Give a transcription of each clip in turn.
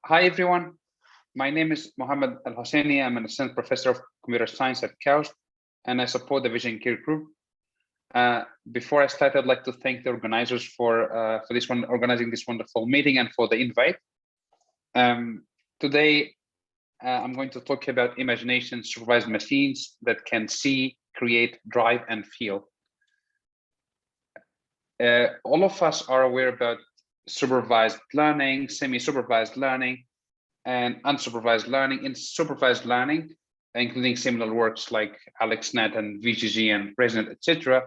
Hi, everyone. My name is Mohamed Elhoseiny. I'm an assistant professor of computer science at KAUST, and I support the Vision Care Group. Before I start, I'd like to thank the organizers for organizing this wonderful meeting and for the invite. Today, I'm going to talk about imagination supervised machines that can see, create, drive, and feel. All of us are aware about supervised learning, semi-supervised learning, and unsupervised learning. In supervised learning, including similar works like AlexNet and VGG and ResNet, etc.,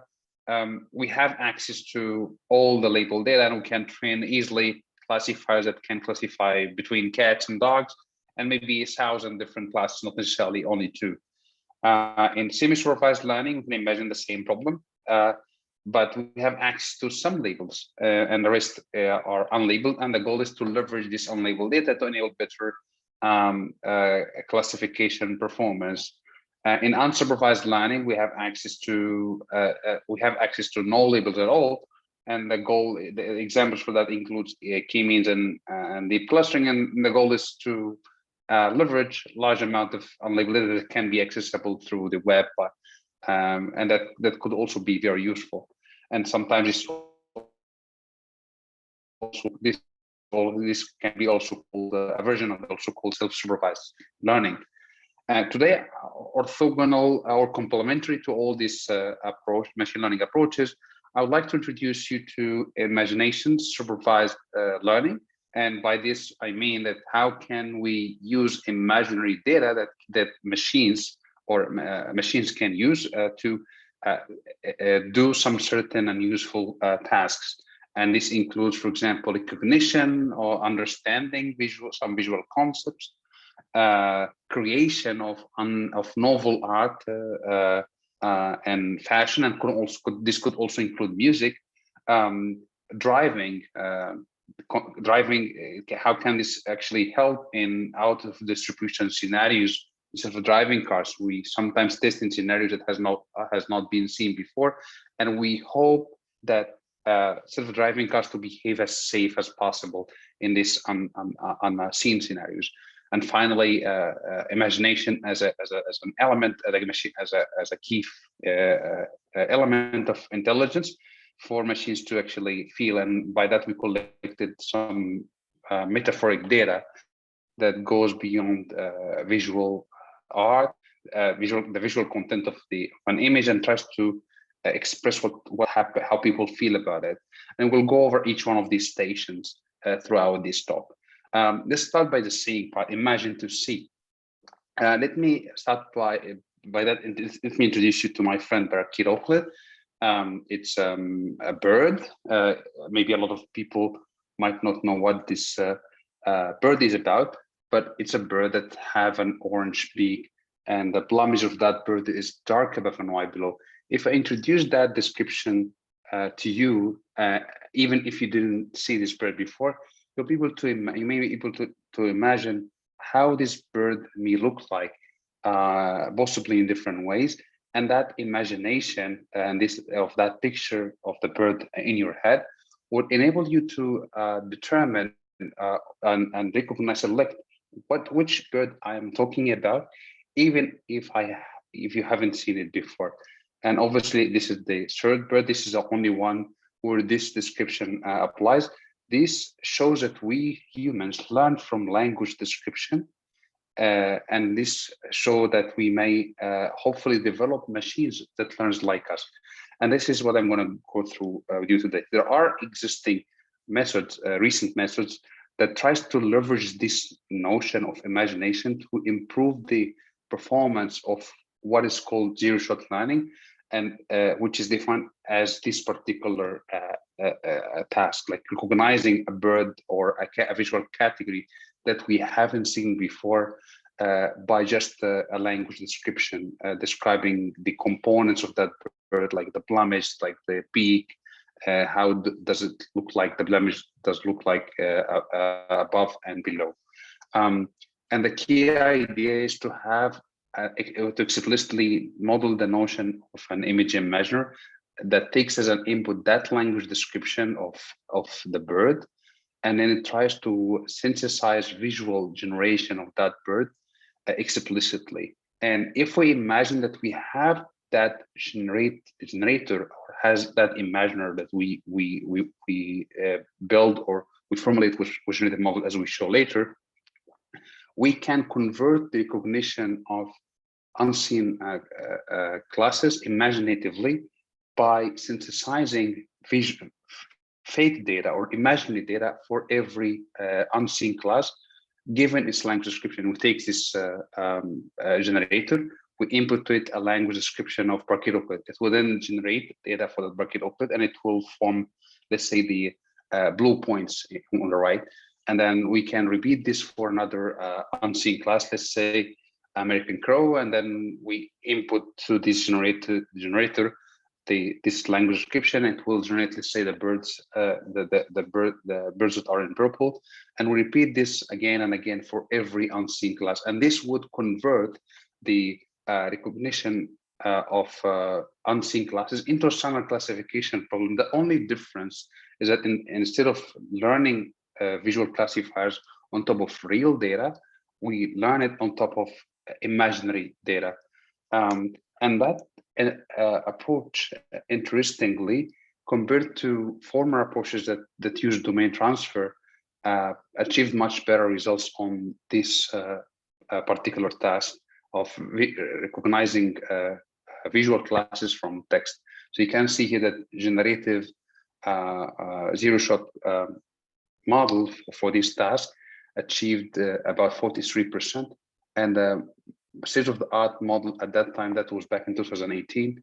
we have access to all the labeled data, and we can train easily classifiers that can classify between cats and dogs, and maybe 1,000 different classes, not necessarily only two. In semi-supervised learning, we can imagine the same problem, but we have access to some labels, and the rest are unlabeled. And the goal is to leverage this unlabeled data to enable better classification performance. In unsupervised learning, we have access to no labels at all. And the examples for that includes k-means and deep clustering. And the goal is to leverage large amount of unlabeled data that can be accessible through the web, and that could also be very useful. And sometimes this can be also called a version of also called self-supervised learning. Today, orthogonal or complementary to all these machine learning approaches, I would like to introduce you to imagination supervised learning. And by this, I mean that how can we use imaginary data that machines can use to do some certain and useful tasks. And this includes, for example, recognition or understanding some visual concepts, creation of novel art and fashion, and this could also include music, driving. How can this actually help in out of distribution scenarios? Instead of driving cars, we sometimes test in scenarios that has not been seen before, and we hope that self-driving cars to behave as safe as possible in this unseen scenarios. And finally, imagination as an element, as a key element of intelligence for machines to actually feel. And by that, we collected some metaphoric data that goes beyond visual art, the visual content of an image, and tries to express how people feel about it. And we'll go over each one of these stations throughout this talk. Let's start by the seeing part, imagine to see. Let me start by that. Let me introduce you to my friend Barakir Oakland. It's a bird. Maybe a lot of people might not know what this bird is about, but it's a bird that have an orange beak, and the plumage of that bird is dark above and white below. If I introduce that description to you, even if you didn't see this bird before, you may be able to imagine how this bird may look like, possibly in different ways. And that imagination and that picture of the bird in your head would enable you to determine and recognize, select which bird I am talking about, even if you haven't seen it before. And obviously, this is the third bird. This is the only one where this description applies. This shows that we humans learn from language description, and this shows that we may hopefully develop machines that learns like us. And this is what I'm going to go through with you today. There are existing methods, recent methods, that tries to leverage this notion of imagination to improve the performance of what is called zero-shot learning, and which is defined as this particular task, like recognizing a bird or a visual category that we haven't seen before by just a language description describing the components of that bird, like the plumage, like the beak, how does it look like, the blemish does look like above and below. And the key idea is to have to explicitly model the notion of an image imager that takes as an input that language description of the bird, and then it tries to synthesize visual generation of that bird explicitly. And if we imagine that we have that generator or has that imaginer that we build or we formulate with generative model, as we show later, we can convert the recognition of unseen classes imaginatively by synthesizing fake data or imaginary data for every unseen class given its language description. We take this generator, we input to it a language description of parakeet. It will then generate data for the parakeet, and it will form, let's say, the blue points on the right. And then we can repeat this for another unseen class, let's say American crow, and then we input to this generator this language description. It will generate, let's say, the birds, the birds that are in purple, and we repeat this again and again for every unseen class. And this would convert the recognition of unseen classes into a standard classification problem. The only difference is that instead of learning visual classifiers on top of real data, we learn it on top of imaginary data. And that approach, interestingly, compared to former approaches that use domain transfer, achieved much better results on this particular task of recognizing visual classes from text. So you can see here that generative zero-shot model for this task achieved about 43%, and state-of-the-art model at that time, that was back in 2018,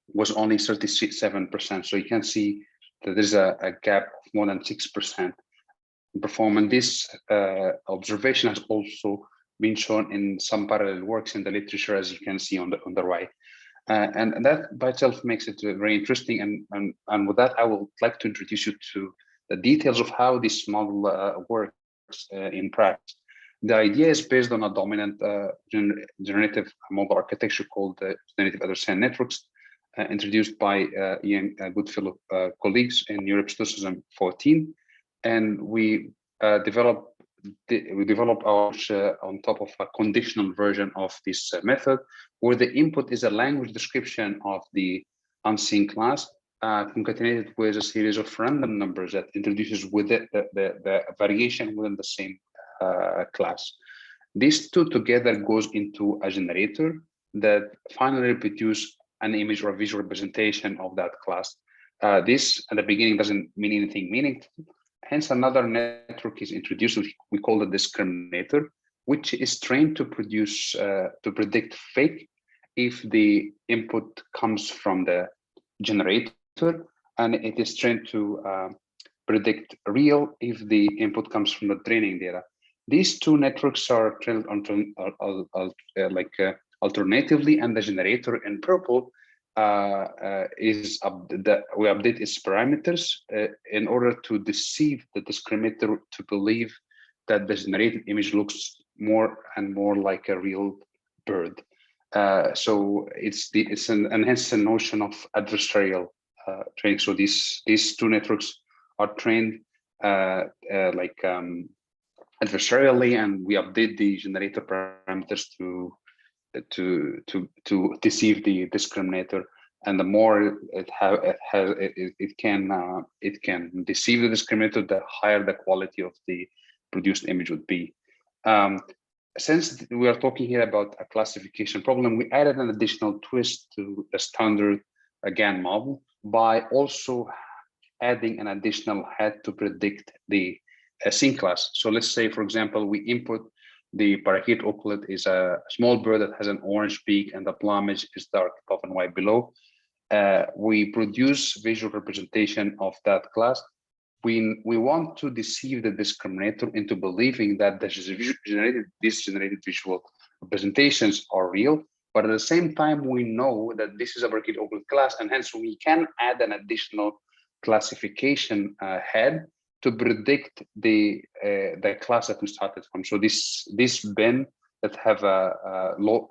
was only 37%. So you can see that there's a gap of more than 6% in performance. This observation has also been shown in some parallel works in the literature, as you can see on the right. And that by itself makes it very interesting. And with that, I would like to introduce you to the details of how this model works in practice. The idea is based on a dominant generative model architecture called generative adversarial networks, introduced by Ian Goodfellow colleagues in Europe 2014. And we developed our on top of a conditional version of this method, where the input is a language description of the unseen class, concatenated with a series of random numbers that introduces with it the variation within the same class. These two together goes into a generator that finally produce an image or a visual representation of that class. This at the beginning doesn't mean anything meaningful. Hence, another network is introduced. We call the discriminator, which is trained to produce to predict fake if the input comes from the generator, and it is trained to predict real if the input comes from the training data. These two networks are trained alternatively, and the generator in purple we update its parameters in order to deceive the discriminator to believe that the generated image looks more and more like a real bird. So it's hence the notion of adversarial training. So these two networks are trained adversarially, and we update the generator parameters to deceive the discriminator. And the more it can deceive the discriminator, the higher the quality of the produced image would be. Since we are talking here about a classification problem, we added an additional twist to the standard GAN model by also adding an additional head to predict the scene class. So let's say, for example, we input the parakeet auklet is a small bird that has an orange beak and the plumage is dark above and white below. We produce visual representation of that class. We want to deceive the discriminator into believing that these generated visual representations are real, but at the same time, we know that this is a parakeet auklet class, and hence we can add an additional classification head to predict the class that we started from. So this bin that have a low,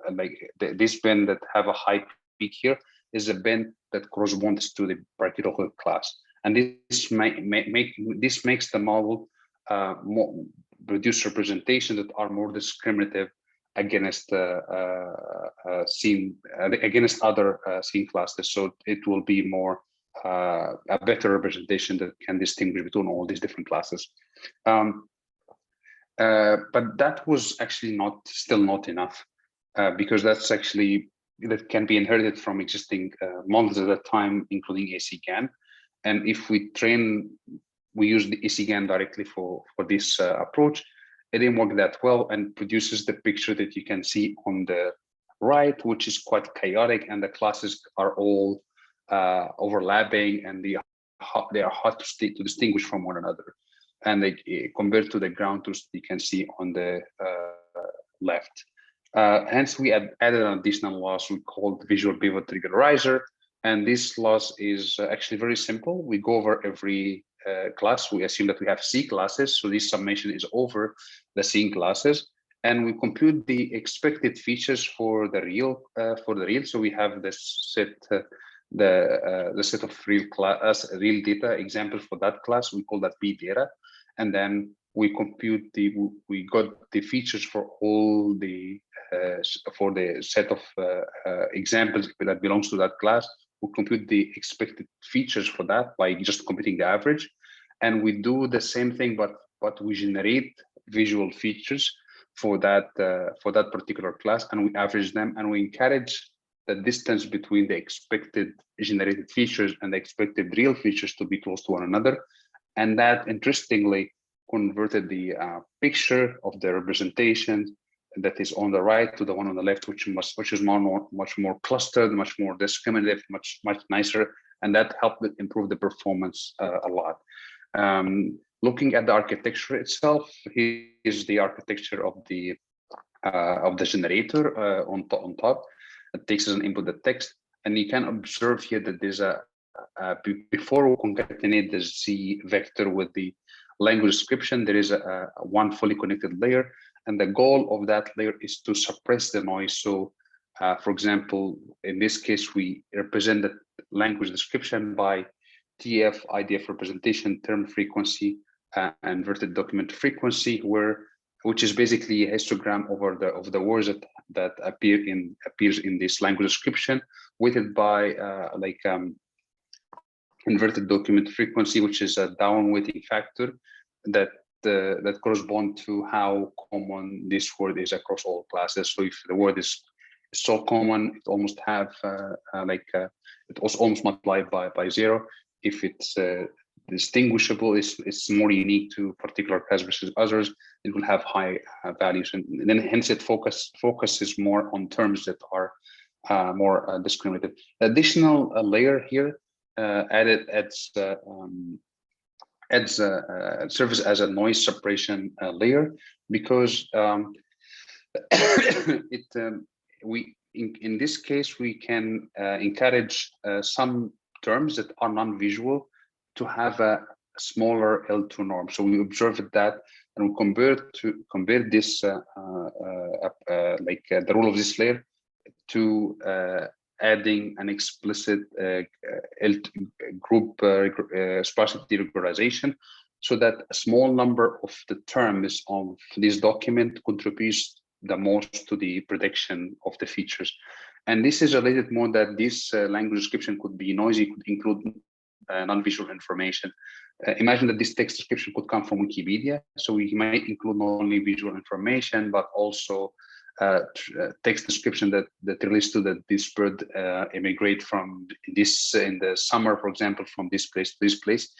this bin that have a high peak here is a bin that corresponds to the parakeet auklet class. and this makes the model produce representations that are more discriminative against against other scene classes. So it will be more a better representation that can distinguish between all these different classes. But that was actually still not enough, because that can be inherited from existing models at that time, including ACGAN. And if we use the ACGAN directly for this approach, it didn't work that well and produces the picture that you can see on the right, which is quite chaotic, and the classes are all overlapping, and they are hard to distinguish from one another. And they compared to the ground truth you can see on the left. Hence, we added an additional loss we called visual pivot regularizer. And this loss is actually very simple. We go over every class. We assume that we have C classes. So this summation is over the C classes. And we compute the expected features for the real. So we have this set, the set of real data example for that class. We call that P data. And then we compute we got the features for all the for the set of examples that belongs to that class. We compute the expected features for that by just computing the average, and we do the same thing, but we generate visual features for that particular class, and we average them, and we encourage the distance between the expected generated features and the expected real features to be close to one another. And that, interestingly, converted the picture of the representation that is on the right to the one on the left, which is much more clustered, much more discriminative, much nicer, and that helped improve the performance a lot. Looking at the architecture itself, here's the architecture of the generator on top. It takes as an input the text, and you can observe here that there's before we concatenate the Z vector with the language description, there is one fully connected layer, and the goal of that layer is to suppress the noise. So, for example, in this case, we represent the language description by TF, IDF representation, term frequency, inverted document frequency, which is basically a histogram of the words that appears in this language description, weighted by inverted document frequency, which is a down-weighting factor that correspond to how common this word is across all classes. So if the word is so common, it almost have it also almost multiplied by 0. If it's distinguishable, it's more unique to particular class versus others, it will have high values, and then hence it focuses more on terms that are more discriminative. Additional layer here serves as a noise suppression layer, because in this case we can encourage some terms that are non-visual to have a smaller L2 norm. So we observed that, and we compare this the rule of this layer to adding an explicit group sparsity regularization, so that a small number of the terms of this document contributes the most to the prediction of the features. And this is related more that this language description could be noisy, could include non-visual information. Imagine that this text description could come from Wikipedia, so we might include not only visual information, but also text description that relates to that this bird immigrate from in the summer, for example, from this place to this place.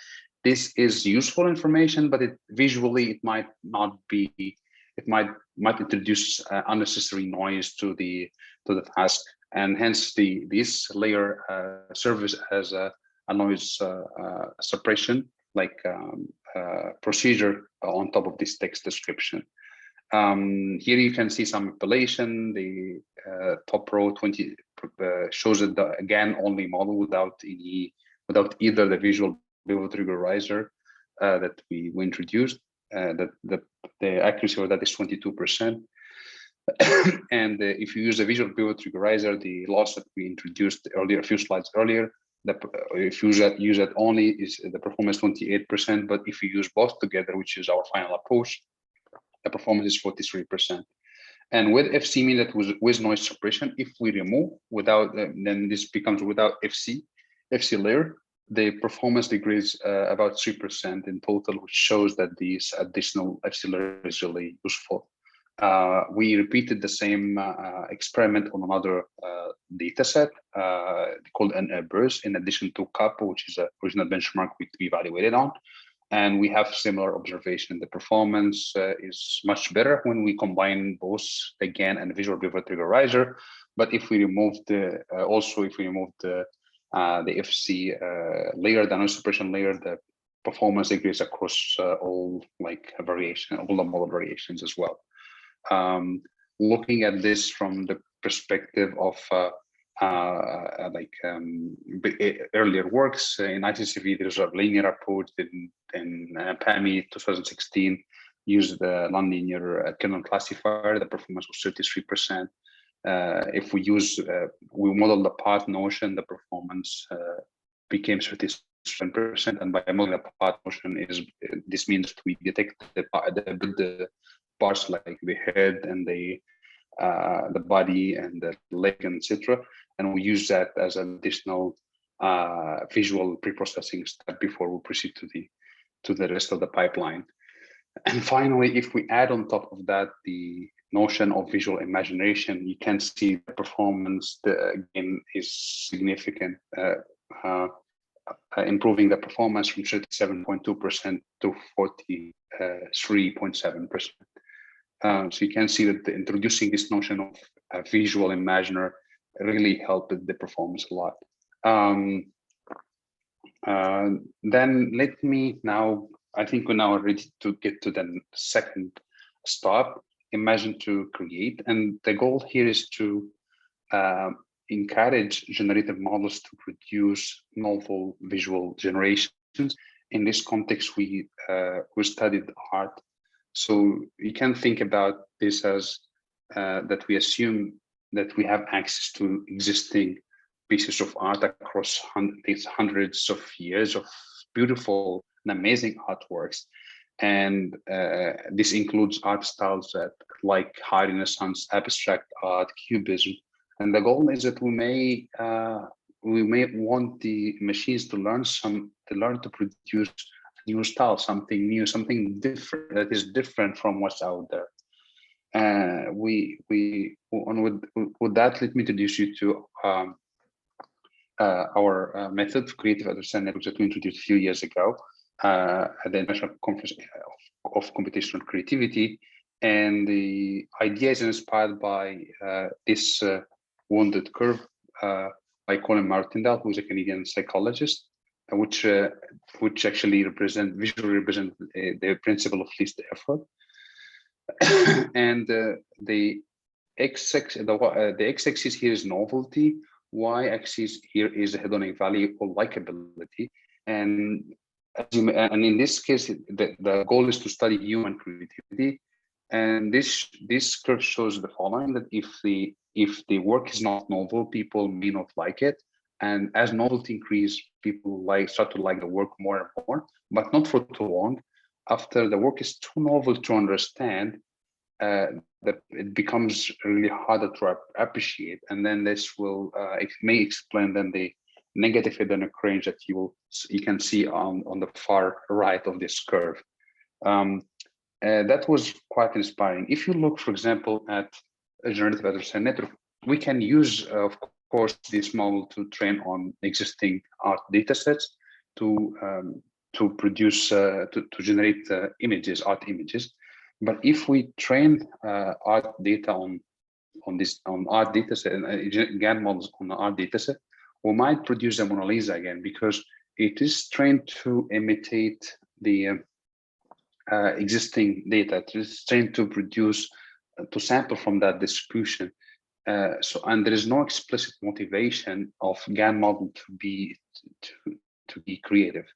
This is useful information, but visually it might not be. It might introduce unnecessary noise to the task, and hence this layer serves as a noise suppression procedure on top of this text description. Here you can see some appellation. The top row 20 shows it again only model without either the visual pivot regularizer that we introduced. The accuracy of that is 22%. And if you use the visual pivot regularizer, the loss that we introduced earlier, a few slides earlier, if you use that only, is the performance 28%, but if you use both together, which is our final approach, the performance is 43%. And with FC, mean that with noise suppression, if we remove without, then this becomes without FC layer, the performance degrades about 3% in total, which shows that this additional FC layer is really useful. We repeated the same experiment on another data set called NBERS, in addition to CAP, which is the original benchmark we evaluated on. And we have similar observation. The performance is much better when we combine both the GAN and visual behavior triggerizer. But if we remove the FC layer, the noise suppression layer, the performance degrades across all the model variations as well. Looking at this from the perspective of earlier works in ICCV, there's a linear approach in PAMI 2016 used the nonlinear kernel classifier. The performance was 33%. If we model the path notion, the performance became 37%. And by modeling the path notion, this means that we detect the parts like the head and the body and the leg, etc. And we use that as an additional visual pre-processing step before we proceed to the rest of the pipeline. And finally, if we add on top of that the notion of visual imagination, you can see the performance again is significant, improving the performance from 37.2% to 43.7%. So you can see that introducing this notion of a visual imaginer really helped the performance a lot. Then let me now, I think we're now ready to get to the second stop, imagine to create. And the goal here is to encourage generative models to produce novel visual generations. In this context, we studied art. So you can think about this as that we assume that we have access to existing pieces of art across hundreds of years of beautiful and amazing artworks. And this includes art styles like high Renaissance, abstract art, cubism. And the goal is that we may want the machines to learn to produce new style, something new, something different that is different from what's out there. With that, let me introduce you to our method for creative adversarial networks that we introduced a few years ago at the International Conference of Computational Creativity. And the idea is inspired by this wounded curve by Colin Martindale, who's a Canadian psychologist, which actually visually represent the principle of least effort. And the x-axis here is novelty, y-axis here is hedonic value or likability. And in this case, the goal is to study human creativity. And this curve shows the following: that if the work is not novel, people may not like it. And as novelty increases, people start to like the work more and more, but not for too long. After the work is too novel to understand, that it becomes really harder to appreciate. And then this may explain then the negative hedonic range that you can see on the far right of this curve. That was quite inspiring. If you look, for example, at a generative adversarial network, we can use, of course, this model to train on existing art data sets to generate art images. But if we train art data on art data set, GAN models on the art data set, we might produce the Mona Lisa again, because it is trained to imitate the existing data. It is trained to sample from that distribution. And there is no explicit motivation of GAN model to be creative.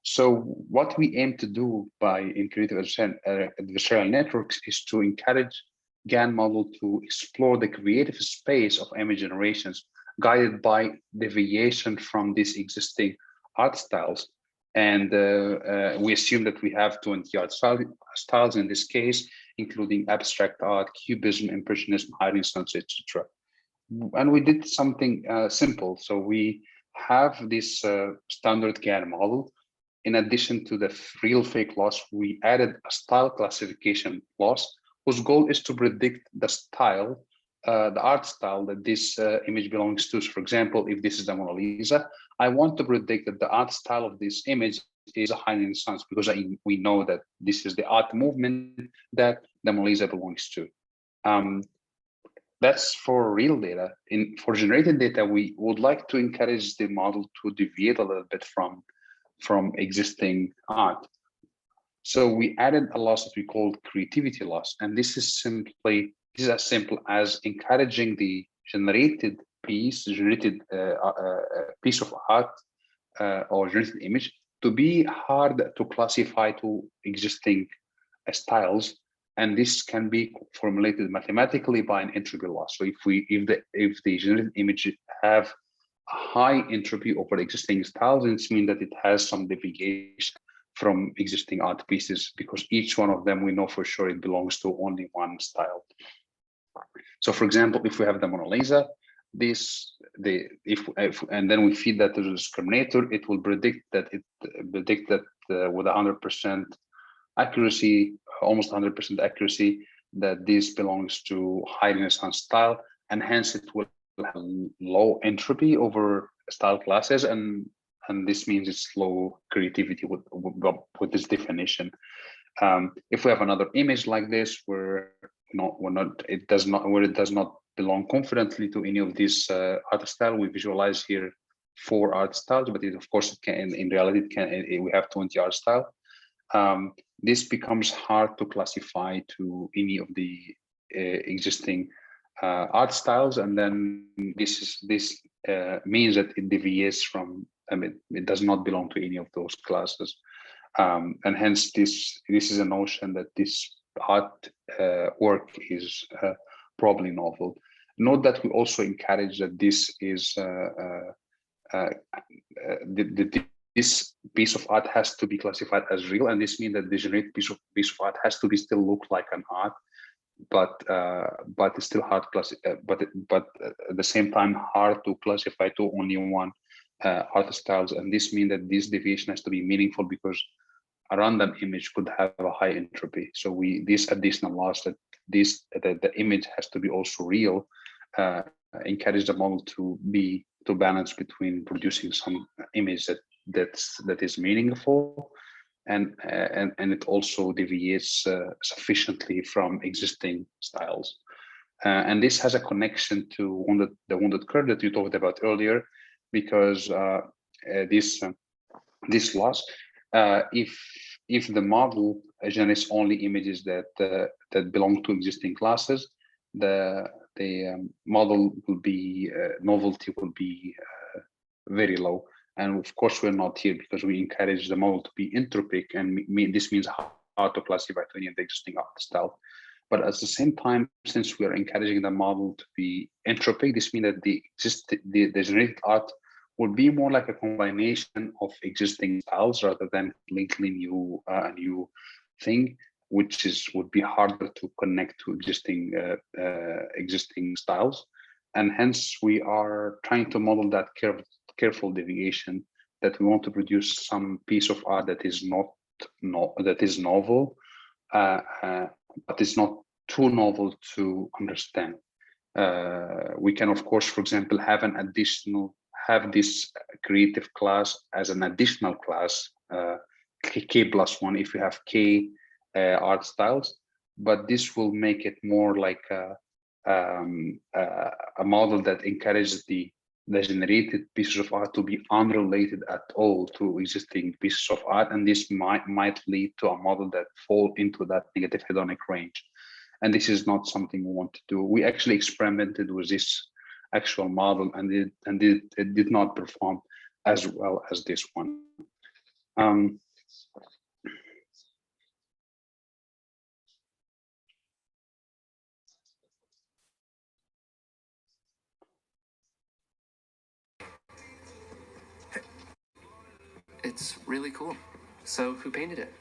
So what we aim to do in creative adversarial networks is to encourage GAN model to explore the creative space of image generations guided by deviation from these existing art styles. And we assume that we have 20 art styles in this case, including abstract art, cubism, impressionism, Renaissance, etc. And we did something simple. So we have this standard GAN model. In addition to the real fake loss, we added a style classification loss, whose goal is to predict the style, the art style that this image belongs to. So for example, if this is the Mona Lisa, I want to predict that the art style of this image is a high Renaissance, because we know that this is the art movement that the Mona Lisa belongs to. That's for real data. For generated data, we would like to encourage the model to deviate a little bit from existing art. So we added a loss that we called creativity loss, and this is as simple as encouraging the generated piece of art or generated image to be hard to classify to existing styles. And this can be formulated mathematically by an entropy loss. So if the generated image have a high entropy over existing styles, it means that it has some deviation from existing art pieces, because each one of them we know for sure it belongs to only one style. So for example, if we have the Mona Lisa, and then we feed that to the discriminator, it will predict that with 100% accuracy, almost 100% accuracy, that this belongs to high Renaissance style, and hence it will have low entropy over style classes, and this means it's low creativity with this definition. If we have another image like this where it does not belong confidently to any of these art style, we visualize here 4 art styles, but of course it can, in reality, we have 20 art style. This becomes hard to classify to any of the existing art styles, and then this means that it deviates from. It does not belong to any of those classes, and hence this is a notion that this art work is probably novel. Note that we also encourage that this is this piece of art has to be classified as real, and this means that the generated piece of art has to be still look like an art, but it's still hard but at the same time hard to classify to only one art styles. And this means that this deviation has to be meaningful, because a random image could have a high entropy. So this additional loss that the image has to be also real encourage the model to balance between producing some image that is meaningful, and it also deviates sufficiently from existing styles. And this has a connection to the wounded curve that you talked about earlier, because this loss, if the model generates only images that belong to existing classes, the model will be novelty will be very low. And of course, we're not here because we encourage the model to be entropic, and this means how to classify to any of the existing art style. But at the same time, since we are encouraging the model to be entropic, this means that the generated art would be more like a combination of existing styles rather than completely new thing, which would be harder to connect to existing styles. And hence we are trying to model that careful deviation, that we want to produce some piece of art that is that is novel, but it's not too novel to understand. We can, of course, for example, have this creative class as an additional class, K+1, if you have K art styles, but this will make it more like a model that encourages the generated pieces of art to be unrelated at all to existing pieces of art, and this might lead to a model that fall into that negative hedonic range. And this is not something we want to do. We actually experimented with this actual model, and it did not perform as well as this one. It's really cool. So who painted it?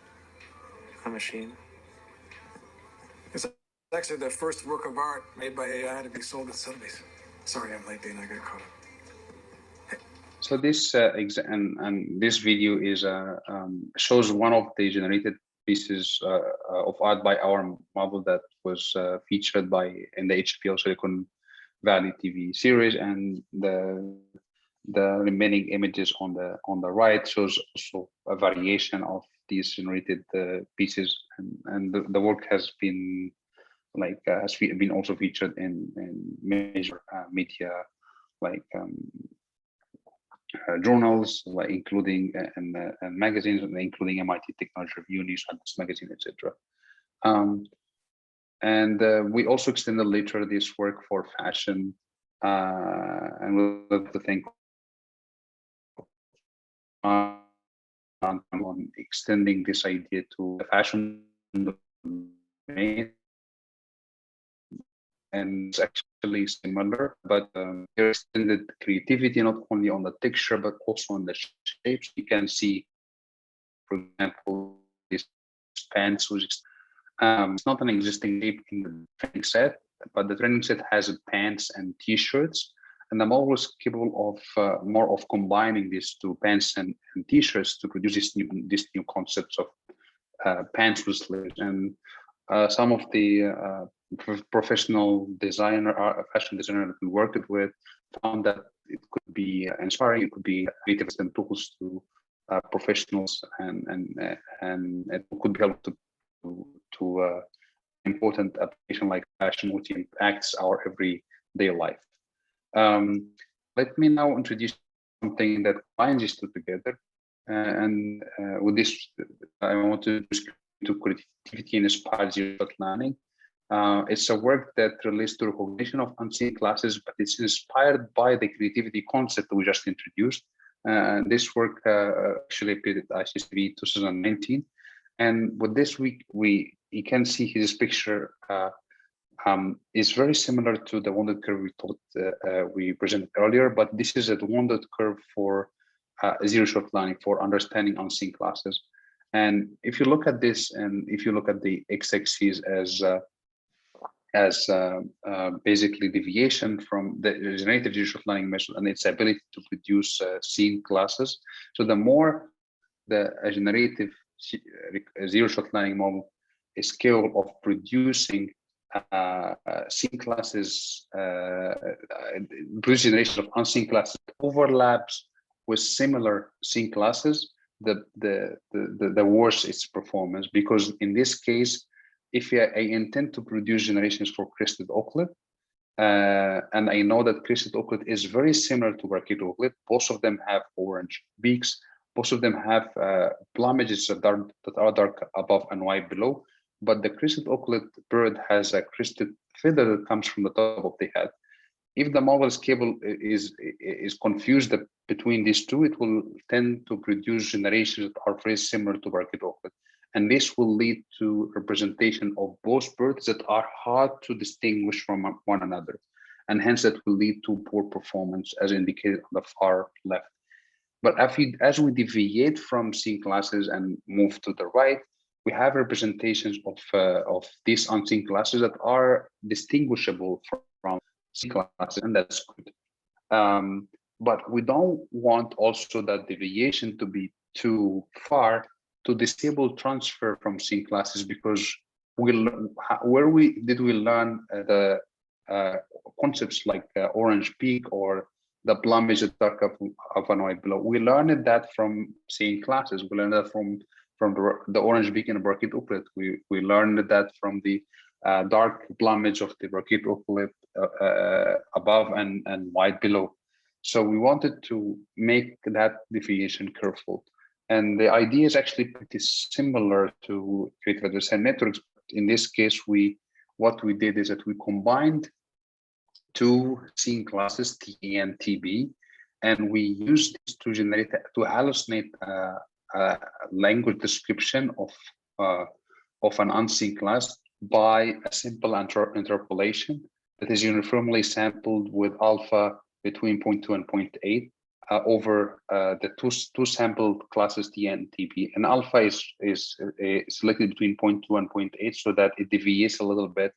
A machine. It's actually the first work of art made by AI to be sold at Sotheby's. Sorry, I'm late, Dana. I got caught up. So this and this video is shows one of the generated pieces of art by our model that was featured in the HBO Silicon Valley TV series, and the remaining images on the right shows also a variation of these generated pieces, and the work has been been also featured in major media like journals, like including and magazines, including MIT Technology Review, New Scientist Magazine, etc. And we also extended later this work for fashion, and we'll have to think on extending this idea to the fashion domain. And it's actually similar, but here extended creativity not only on the texture but also on the shapes. You can see, for example, this pants, which it's not an existing shape in the training set, but the training set has pants and t-shirts, and I'm always capable of more of combining these two, pants and t-shirts, to produce these new concepts of pants with sleeves. And some of the professional fashion designer that we worked with found that it could be inspiring, it could be creative and tools to professionals, and it could be helpful to important application like fashion, which impacts our everyday life. Let me now introduce something that binds these two together, and with this, I want to creativity inspired zero-shot learning. It's a work that relates to recognition of unseen classes, but it's inspired by the creativity concept we just introduced. This work actually appeared at ICCV 2019. And with this week, you can see his picture is very similar to the wounded curve we presented earlier, but this is a wounded curve for zero-shot learning, for understanding unseen classes. And if you look at this, and if you look at the x-axis as basically deviation from the generative zero-shot learning method and its ability to produce seen classes. So the more the generative zero-shot learning model is capable of producing seen classes, produce generation of unseen classes overlaps with similar seen classes, the worse its performance. Because in this case, if I intend to produce generations for crested auklet, and I know that crested auklet is very similar to brachial auklet, both of them have orange beaks, both of them have plumages that are dark above and white below, but the crested auklet bird has a crested feather that comes from the top of the head. If the model is confused between these two, it will tend to produce generations that are very similar to brachial auklet. And this will lead to representation of both birds that are hard to distinguish from one another. And hence that will lead to poor performance, as indicated on the far left. But as we deviate from seen classes and move to the right, we have representations of these unseen classes that are distinguishable from seen classes, and that's good. But we don't want also that deviation to be too far to disable transfer from seen classes, because where did we learn the concepts like orange peak or the plumage at dark of an white below? We learned that from seen classes. We learned that from the orange beak in the brachial auklet. We learned that from the dark plumage of the brachial auklet above and white below. So we wanted to make that deviation careful. And the idea is actually pretty similar to creative adversarial networks. In this case, what we did is that we combined two seen classes, TE and TB, and we used this to hallucinate a language description of an unseen class by a simple interpolation that is uniformly sampled with alpha between 0.2 and 0.8. over the two sampled classes T and TP, and alpha is selected between 0.2 and 0.8, so that it deviates a little bit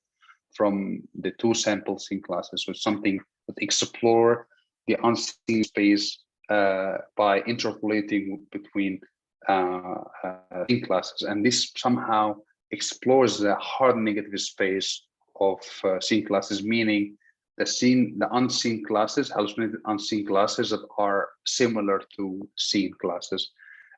from the two sample scene classes. So it's something that explore the unseen space by interpolating between scene classes, and this somehow explores the hard negative space of scene classes, meaning the unseen classes, hallucinated unseen classes that are similar to seen classes.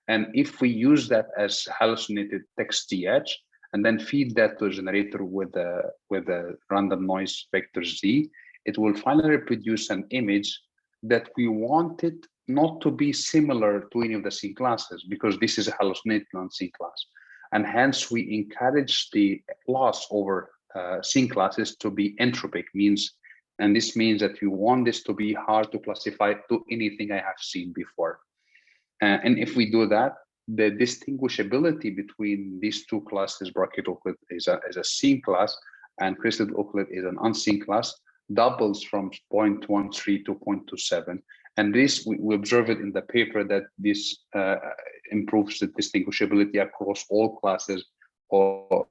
And if we use that as hallucinated text TH, and then feed that to a generator with a random noise vector Z, it will finally produce an image that we want it not to be similar to any of the scene classes, because this is a hallucinated unseen class. And hence we encourage the loss over scene classes to be entropic, and this means that we want this to be hard to classify to anything I have seen before. And if we do that, the distinguishability between these two classes, bracket Euclid is a scene class and crystal Euclid is an unseen class, doubles from 0.13 to 0.27. And this, we observe it in the paper that this improves the distinguishability across all classes or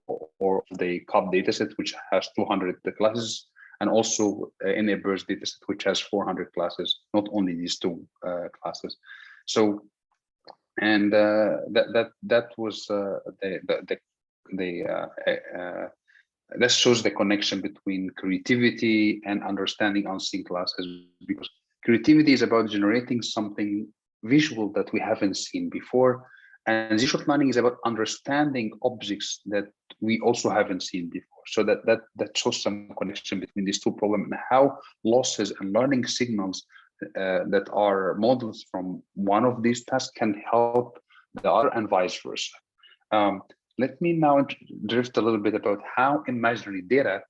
the CUP dataset, which has 200 classes, and also in a burst dataset, which has 400 classes, not only these two classes. So, and that was that shows the connection between creativity and understanding unseen classes, because creativity is about generating something visual that we haven't seen before, and visual planning is about understanding objects that we also haven't seen before. So that shows some connection between these two problems, and how losses and learning signals that are models from one of these tasks can help the other, and vice versa. Let me now drift a little bit about how imaginary data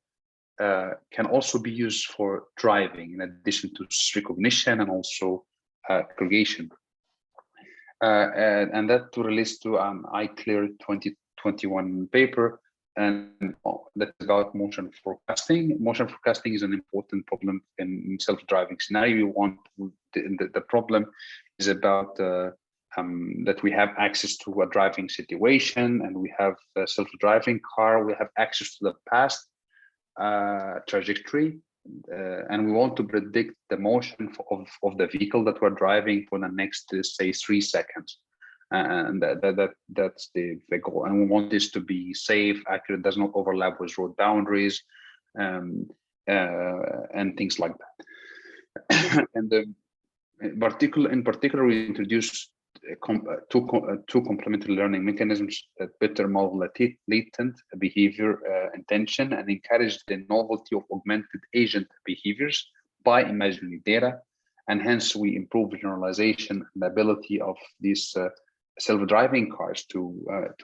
can also be used for driving, in addition to recognition and also aggregation. And that relates to an iClear 2021 paper, and that's about motion forecasting. Motion forecasting is an important problem in self-driving scenario. The problem is about that we have access to a driving situation, and we have a self-driving car. We have access to the past trajectory, and we want to predict the motion of the vehicle that we're driving for the next, say, 3 seconds. And that's the goal. And we want this to be safe, accurate, does not overlap with road boundaries, and things like that. And in particular, we introduced two complementary learning mechanisms that better model latent behavior intention and encourage the novelty of augmented agent behaviors by imaginary data, and hence we improve generalization and the ability of these self-driving cars to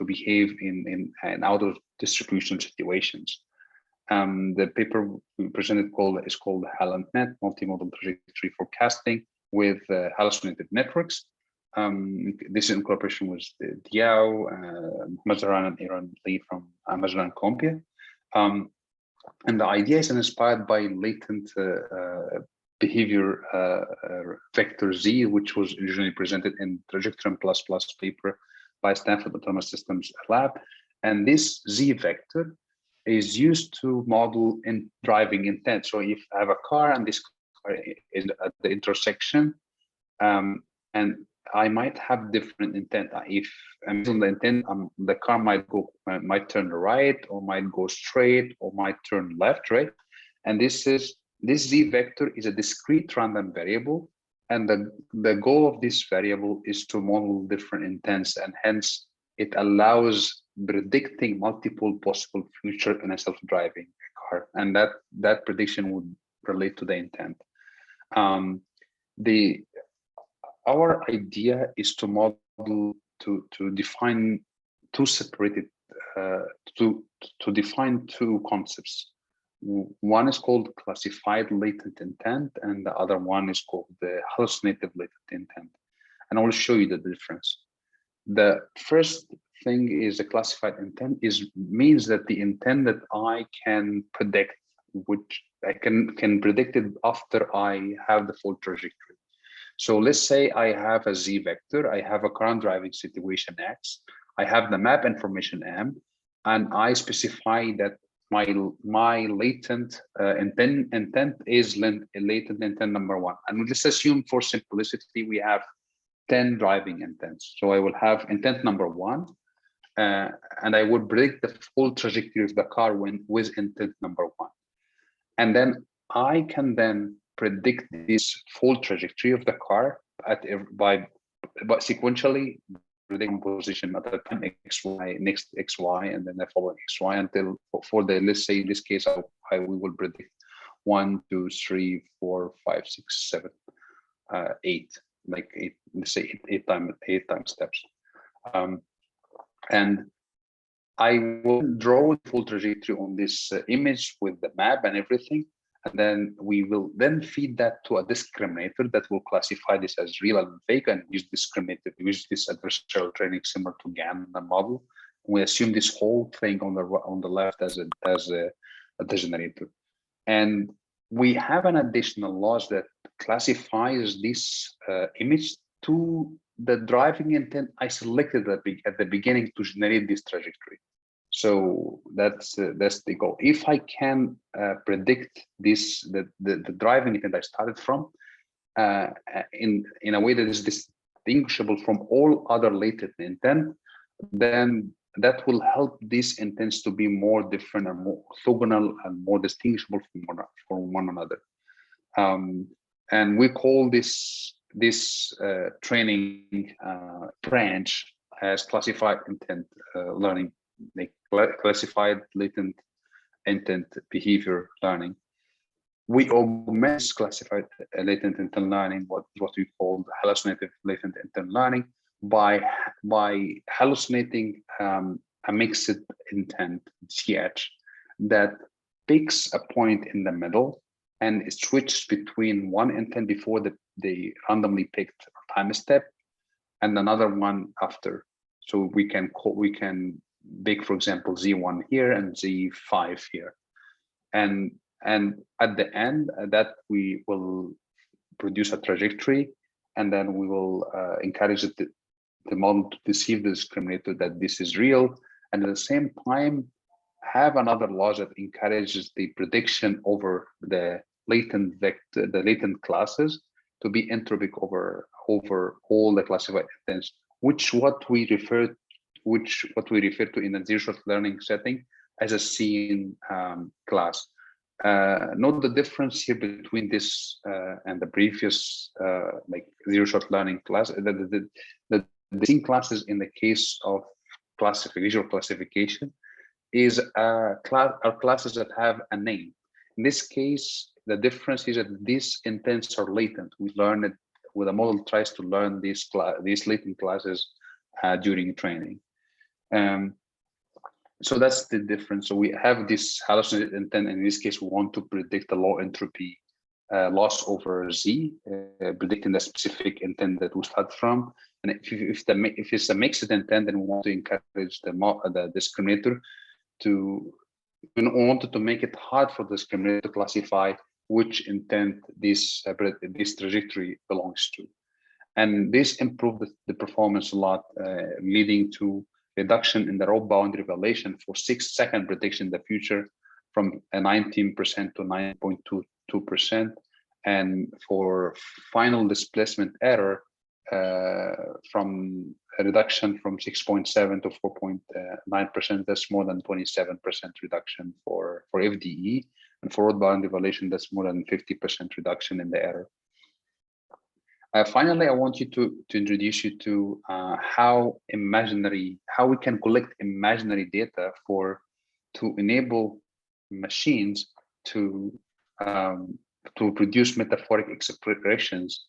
behave in out of distribution situations. The paper we presented is called HalentNet, multimodal trajectory forecasting with hallucinative networks. This is in cooperation with Diao, Mazaran, and Aaron Lee from Mazaran Compia. And the idea is inspired by latent behavior vector Z, which was originally presented in Trajectory++ paper by Stanford Autonomous Systems Lab. And this Z vector is used to model in driving intent. So if I have a car and this car is at the intersection, and I might have different intent. If I'm on the intent, the car might turn right, or might go straight, or might turn left, right? And this Z vector is a discrete random variable, and the goal of this variable is to model different intents, and hence it allows predicting multiple possible future in a self-driving car, and that prediction would relate to the intent. Our idea is to model to define two separated to define two concepts. One is called classified latent intent, and the other one is called the hallucinative latent intent. And I will show you the difference. The first thing is a classified intent means that the intent that I can predict, which I can predict it after I have the full trajectory. So let's say I have a Z vector, I have a current driving situation X, I have the map information M, and I specify that my latent intent is latent intent number 1. And let's assume for simplicity we have 10 driving intents. So I will have intent number 1, and I would predict the full trajectory of the car with intent number 1. And then I can then predict this full trajectory of the car by sequentially predicting position at the time XY, next XY, and then the following XY until for the, let's say in this case, we will predict 1, 2, 3, 4, 5, 6, 7, 8, like 8, let's say 8 time steps. And I will draw the full trajectory on this image with the map and everything. And then we will then feed that to a discriminator that will classify this as real and fake and use discriminator, use this adversarial training similar to GAN model. We assume this whole thing on the left as a generator. And we have an additional loss that classifies this image to the driving intent I selected at the beginning to generate this trajectory. So that's the goal. If I can predict this, the driving intent I started from, in a way that is distinguishable from all other latent intent, then that will help these intents to be more different and more orthogonal and more distinguishable from one another. And we call this training branch as classified intent learning, like classified latent intent behavior learning. We augment classified latent intent learning, what we call hallucinative latent intent learning, by hallucinating a mixed intent CH that picks a point in the middle and it switches between one intent before the randomly picked time step and another one after. So we can pick, for example, Z1 here and Z5 here, and at the end that we will produce a trajectory, and then we will encourage the model to deceive the discriminator that this is real, and at the same time have another law that encourages the prediction over the latent vector, the latent classes, to be entropic over all the classified intents, what we refer to in a zero-shot learning setting as a scene class. Note the difference here between this and the previous like zero-shot learning class. The scene classes in the case of visual classification are classes that have a name. In this case, the difference is that these intents are latent. We learn it when the model tries to learn these latent classes during training. So that's the difference. So we have this hallucinated intent. In this case, we want to predict the low entropy loss over Z, predicting the specific intent that we start from. And if it's a mixed intent, then we want to encourage the discriminator in order to make it hard for the discriminator to classify which intent this trajectory belongs to. And this improved the performance a lot, leading to reduction in the raw boundary violation for 6-second prediction in the future from 19% to 9.22%, and for final displacement error from a reduction from 6.7 to 4.9%. That's more than 27% reduction for FDE, and for raw boundary violation, that's more than 50% reduction in the error. Finally, I want to introduce you to how we can collect imaginary data to enable machines to produce metaphoric expressions,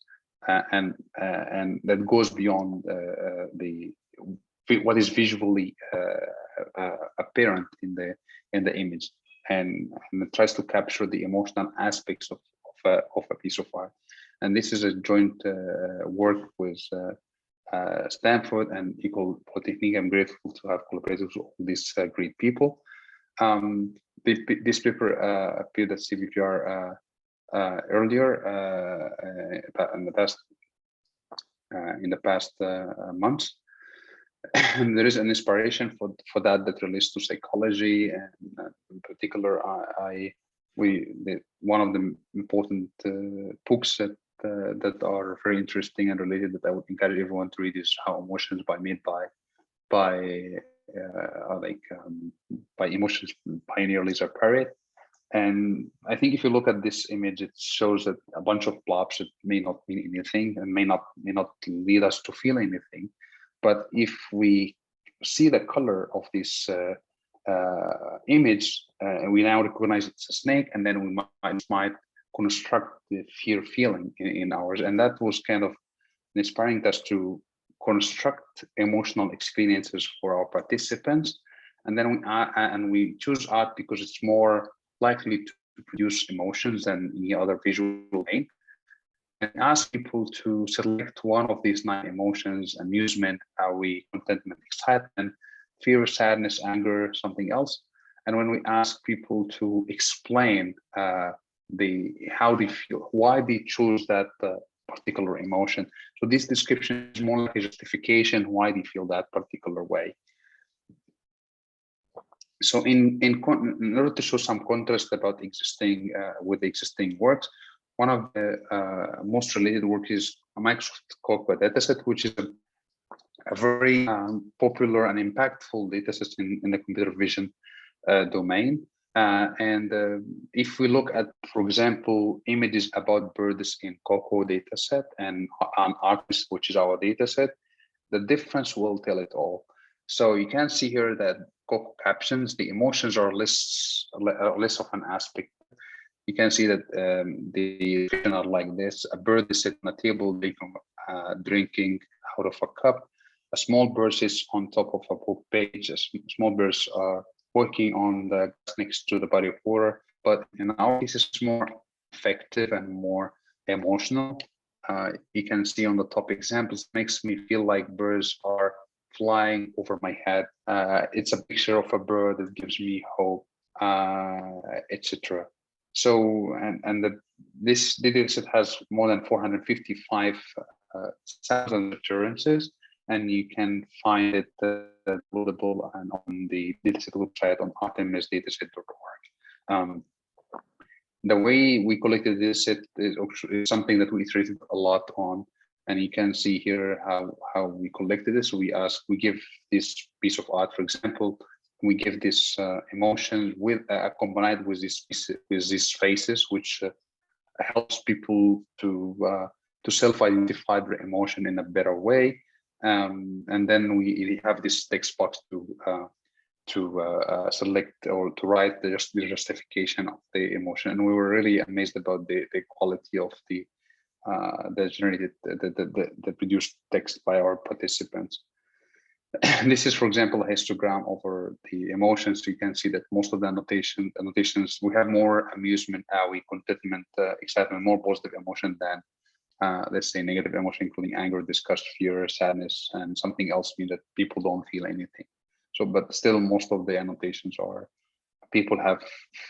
and that goes beyond what is visually apparent in the image, and it tries to capture the emotional aspects of a piece of art. And this is a joint work with Stanford and École Polytechnique. I'm grateful to have collaborated with all these great people. This paper appeared at CVPR earlier in the past in the past months. And there is an inspiration for that relates to psychology, and in particular, one of the important books that are very interesting and related that I would encourage everyone to read is How Emotions Made by emotions pioneer Lisa Parrott. And I think if you look at this image, it shows that a bunch of blobs that may not mean anything and may not lead us to feel anything. But if we see the color of this image, we now recognize it's a snake, and then we might construct the fear feeling in ours. And that was kind of inspiring us to construct emotional experiences for our participants. And then we choose art because it's more likely to produce emotions than any other visual aid. And ask people to select one of these 9 emotions: amusement, contentment, excitement, fear, sadness, anger, something else. And when we ask people to explain how they feel, why they choose that particular emotion. So this description is more like a justification why they feel that particular way. So in order to show some contrast about existing with the existing works, one of the most related work is a Microsoft Cocoa dataset, which is a very popular and impactful dataset in the computer vision domain. If we look at, for example, images about birds in Cocoa dataset and on Artemis, which is our dataset, the difference will tell it all. So you can see here that Cocoa captions, the emotions are less of an aspect. You can see that the vision are like this: a bird is sitting on a table drinking out of a cup. A small bird is on top of a book page. Small birds are working on the grass next to the body of water. But in our case, it's more effective and more emotional. You can see on the top examples, makes me feel like birds are flying over my head. It's a picture of a bird that gives me hope, etc. So, this dataset has more than 455,000 occurrences, and you can find it downloadable and on the dataset website on artemisdataset.org. The way we collected this set is something that we iterated a lot on, and you can see here how we collected this. So we give this piece of art, for example, we give this emotion with combined with these faces, which helps people to self-identify their emotion in a better way. And then we have this text box to select or to write the justification of the emotion. And we were really amazed about the quality of the generated, the produced text by our participants. This is, for example, a histogram over the emotions. So you can see that most of the annotations, we have more amusement, contentment, excitement, more positive emotion than, let's say, negative emotion, including anger, disgust, fear, sadness, and something else means that people don't feel anything. So, but still, most of the annotations are people have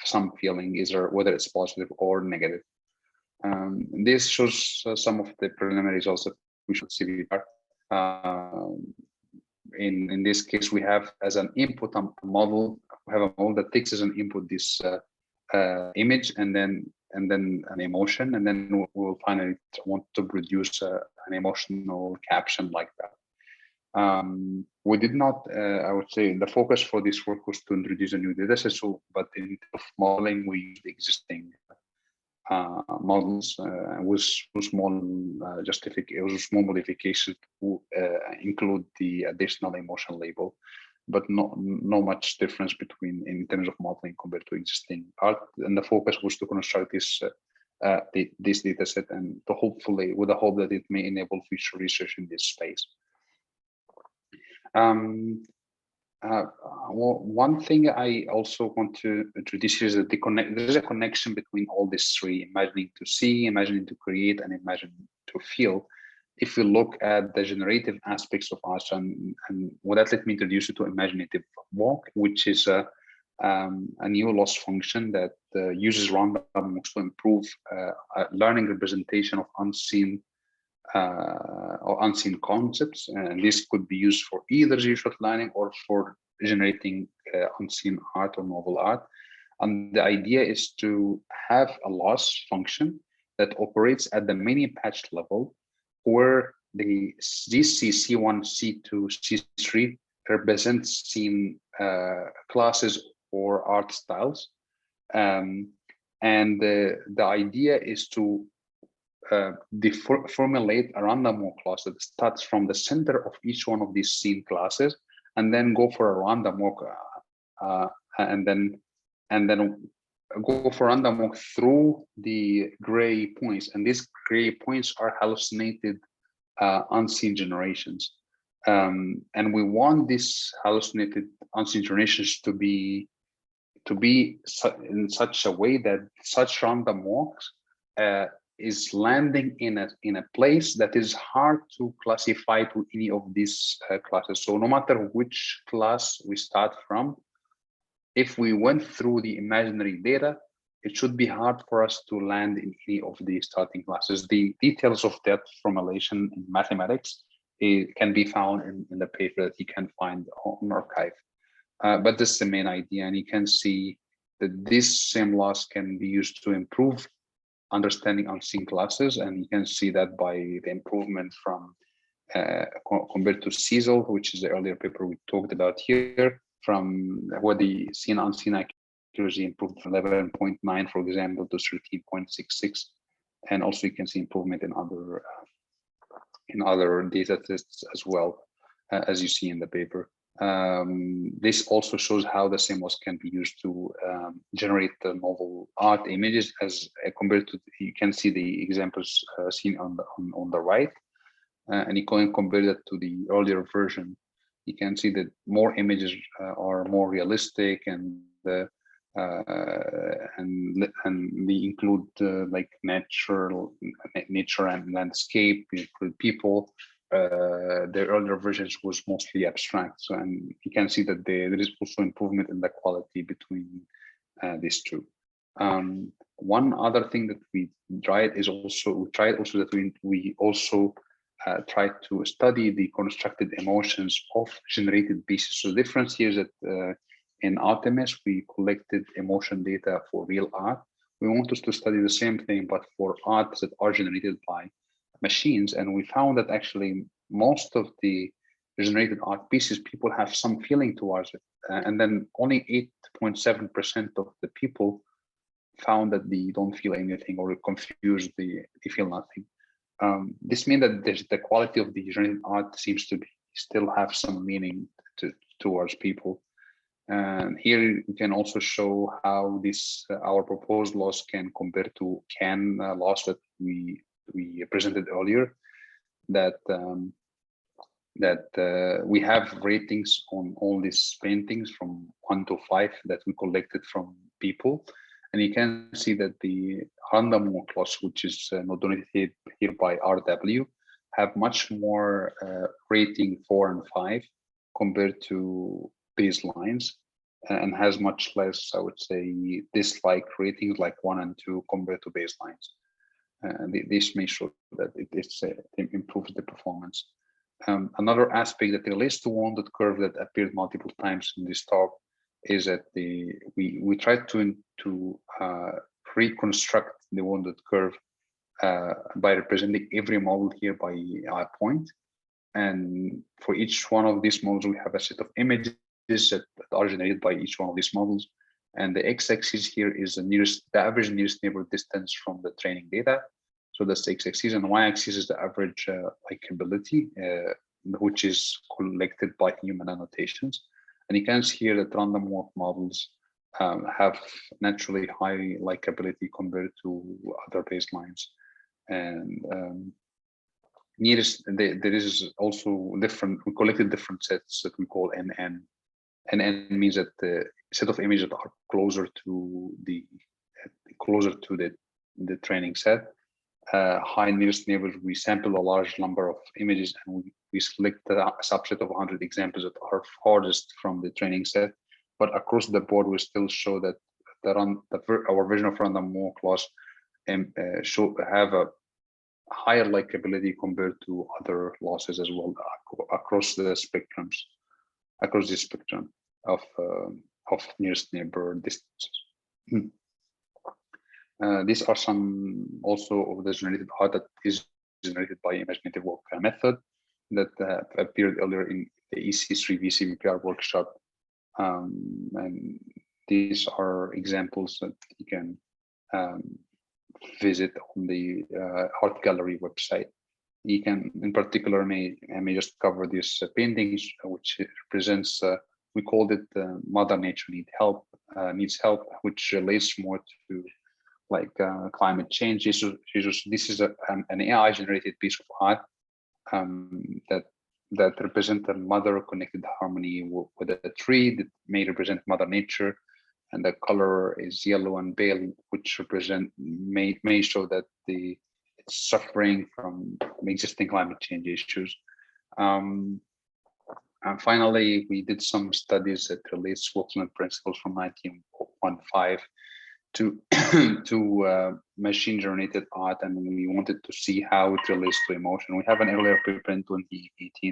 some feeling, whether it's positive or negative. This shows some of the preliminary results that we should see. In this case, we have as an input a model. We have a model that takes as an input this image and then an emotion, and then we'll finally want to produce an emotional caption like that. We did not, I would say, the focus for this work was to introduce a new dataset. So, but in terms of modeling, we used existing models with small small modifications to include the additional emotion label, but no much difference in terms of modeling compared to existing art. And the focus was to construct this data set, and to hopefully, with the hope that it may enable future research in this space. One thing I also want to introduce is that there's a connection between all these three: imagining to see, imagining to create, and imagining to feel. If we look at the generative aspects of art, and well, that let me introduce you to imaginative walk, which is a new loss function that uses random walks to improve learning representation of unseen or unseen concepts, and this could be used for either zero-shot learning or for generating unseen art or novel art. And the idea is to have a loss function that operates at the mini patch level, where these C1, C2, C3 represents scene classes or art styles. And the idea is to formulate a random walk class that starts from the center of each one of these scene classes, and then go for a random walk, and then go for random walk through the gray points. And these gray points are hallucinated unseen generations. And we want these hallucinated unseen generations to be in such a way that such random walks is landing in a place that is hard to classify to any of these classes. So no matter which class we start from, if we went through the imaginary data, it should be hard for us to land in any of the starting classes. The details of that formulation in mathematics can be found in the paper that you can find on arXiv. But this is the main idea, and you can see that this same loss can be used to improve understanding unseen classes, and you can see that by the improvement from compared to CESL, which is the earlier paper we talked about here, from where the seen unseen accuracy improved from 11.9, for example, to 13.66, and also you can see improvement in other data tests as well, as you see in the paper. This also shows how the symbols can be used to generate the novel art images, as compared to, you can see the examples seen on the right, and you can compare that to the earlier version. You can see that more images are more realistic, and they include like nature and landscape, include people. The earlier versions was mostly abstract, so, and you can see that there is also improvement in the quality between these two. One other thing that we tried that we also tried to study the constructed emotions of generated pieces. So the difference here is that in Artemis we collected emotion data for real art. We wanted to study the same thing, but for art that are generated by machines, and we found that actually most of the generated art pieces, people have some feeling towards it, and then only 8.7% of the people found that they don't feel anything, or confused, they feel nothing. This means that the quality of the generated art seems to be still have some meaning towards people. And here we can also show how this our proposed loss can compare to CAN loss that we presented earlier, that we have ratings on all these paintings from 1 to 5 that we collected from people, and you can see that the random walk loss, which is not donated here by RW, have much more rating 4 and 5 compared to baselines, and has much less, I would say, dislike ratings like 1 and 2 compared to baselines. This may show that it improves the performance. Another aspect that relates to wounded curve that appeared multiple times in this talk is that we tried to reconstruct the wounded curve by representing every model here by a point. And for each one of these models, we have a set of images that are generated by each one of these models. And the x-axis here is the average nearest neighbor distance from the training data. So that's the x-axis, and the y-axis is the average likability, which is collected by human annotations. And you can see here that random walk models have naturally high likability compared to other baselines. And there is also different, we collected different sets that we call NN. NN means that the set of images that are closer to the training set. High nearest neighbors, we sample a large number of images, and we select a subset of 100 examples that are farthest from the training set. But across the board, we still show that our version of random walk loss have a higher likability compared to other losses as well across the spectrums, across the spectrum of nearest neighbor distances. These are some also of the generated art that is generated by imaginative work method that appeared earlier in the EC3 VCMPR workshop. And these are examples that you can visit on the art gallery website. You can, in particular, may just cover these paintings, which represents, we called it Mother Nature needs help, which relates more to like climate change issues. This is an AI-generated piece of art that represents a mother connected harmony with a tree that may represent Mother Nature, and the color is yellow and pale, which may show that it's suffering from existing climate change issues. And finally, we did some studies that relates Wolfman principles from 1915 to machine-generated art, and we wanted to see how it relates to emotion. We have an earlier paper in 2018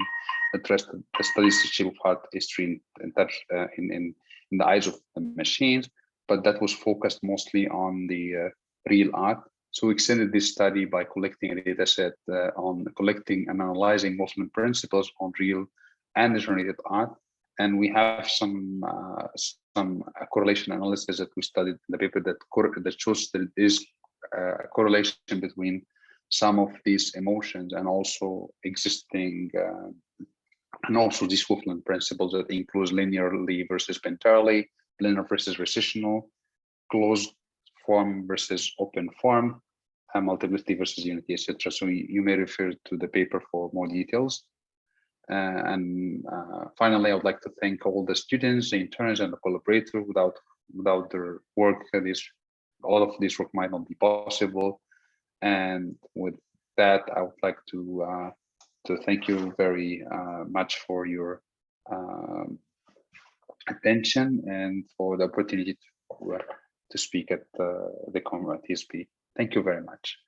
that addressed the studies the shape of art history in the eyes of the machines, but that was focused mostly on the real art. So we extended this study by collecting a data set on collecting and analyzing Wolfman principles on real and generated art. And we have some correlation analysis that we studied in the paper that shows that there is a correlation between some of these emotions and also existing and also these Wolfman principles that includes linearly versus pentarily, linear versus recessional, closed form versus open form, multiplicity versus unity, etc. So you may refer to the paper for more details. And finally, I would like to thank all the students, the interns, and the collaborators. Without their work, all of this work might not be possible. And with that, I would like to thank you very much for your attention and for the opportunity to speak at the conference at TSP. Thank you very much.